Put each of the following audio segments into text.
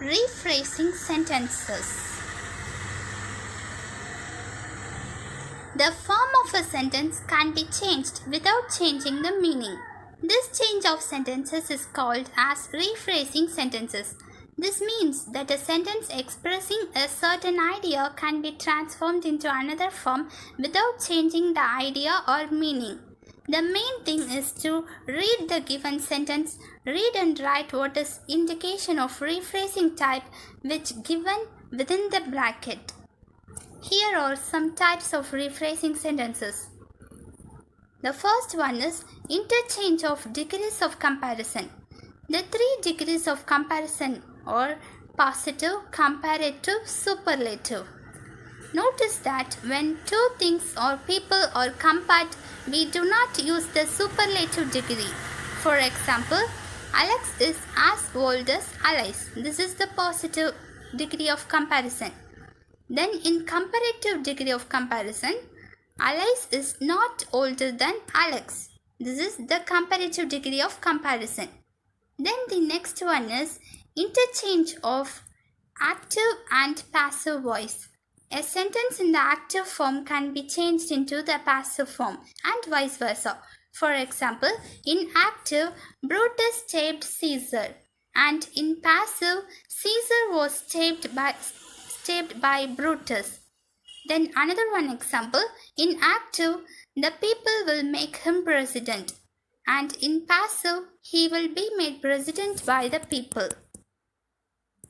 Rephrasing sentences. The form of a sentence can be changed without changing the meaning. This change of sentences is called as rephrasing sentences. This means that a sentence expressing a certain idea can be transformed into another form without changing the idea or meaning. The main thing is to read the given sentence, read and write what is indication of rephrasing type which given within the bracket. Here are some types of rephrasing sentences. The first one is interchange of degrees of comparison. The 3 degrees of comparison are positive, comparative, superlative. Notice that when two things or people are compared, we do not use the superlative degree. For example, Alex is as old as Alice. This is the positive degree of comparison. Then in comparative degree of comparison, Alice is not older than Alex. This is the comparative degree of comparison. Then the next one is interchange of active and passive voice. A sentence in the active form can be changed into the passive form and vice versa. For example, in active, Brutus stabbed Caesar, and in passive, Caesar was stabbed by Brutus. Then another one example, in active, the people will make him president, and in passive, he will be made president by the people.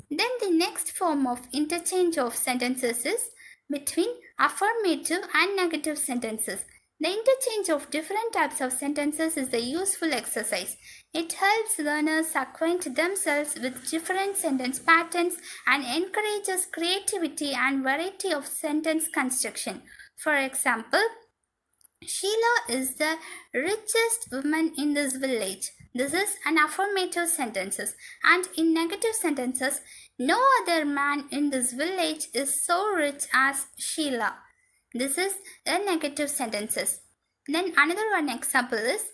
Then the next form of interchange of sentences is between affirmative and negative sentences. The interchange of different types of sentences is a useful exercise. It helps learners acquaint themselves with different sentence patterns and encourages creativity and variety of sentence construction. For example, Sheila is the richest woman in this village. This is an affirmative sentence. And in negative sentences, no other man in this village is so rich as Sheila. This is a negative sentences. Then another one example is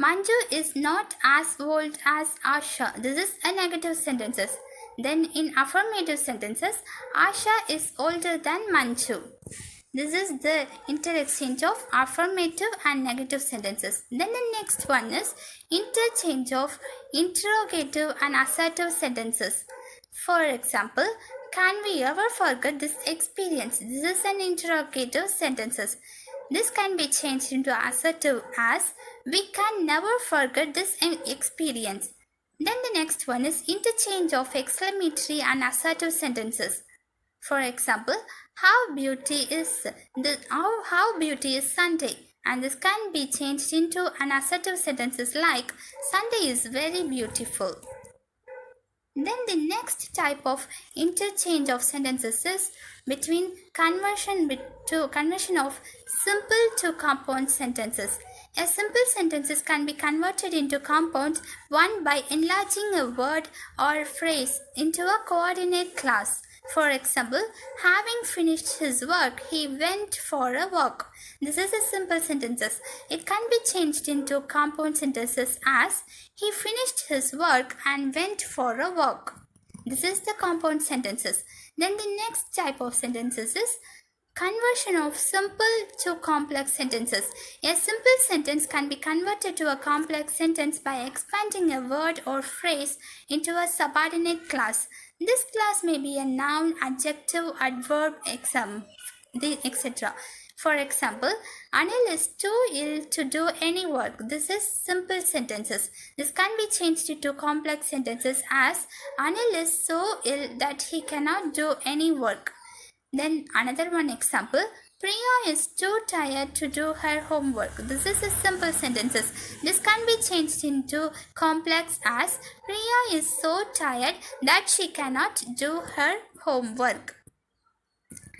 Manju is not as old as Asha. This is a negative sentences. Then in affirmative sentences, Asha is older than Manju. This is the interchange of affirmative and negative sentences. Then the next one is interchange of interrogative and assertive sentences. For example, can we ever forget this experience? This is an interrogative sentences. This can be changed into assertive as we can never forget this experience. Then the next one is interchange of exclamatory and assertive sentences. For example, how beauty is Sunday, and this can be changed into an assertive sentences like Sunday is very beautiful. Then the next type of interchange of sentences is between conversion of simple to compound sentences. A simple sentences can be converted into compound one by enlarging a word or phrase into a coordinate class. For example, having finished his work, he went for a walk. This is a simple sentences. It can be changed into compound sentences as he finished his work and went for a walk. This is the compound sentences. Then the next type of sentences is conversion of simple to complex sentences. A simple sentence can be converted to a complex sentence by expanding a word or phrase into a subordinate class. This class may be a noun, adjective, adverb, etc. For example, Anil is too ill to do any work. This is simple sentences. This can be changed into complex sentences as Anil is so ill that he cannot do any work. Then another one example, Priya is too tired to do her homework. This is a simple sentences. This can be changed into complex as Priya is so tired that she cannot do her homework.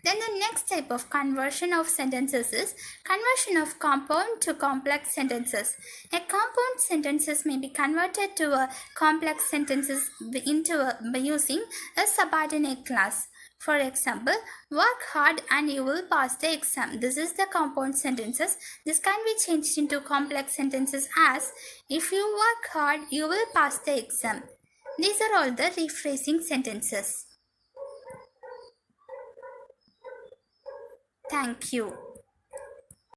Then the next type of conversion of sentences is conversion of compound to complex sentences. A compound sentences may be converted to a complex sentences by using a subordinate class. For example, work hard and you will pass the exam. This is the compound sentences. This can be changed into complex sentences as if you work hard, you will pass the exam. These are all the rephrasing sentences. Thank you.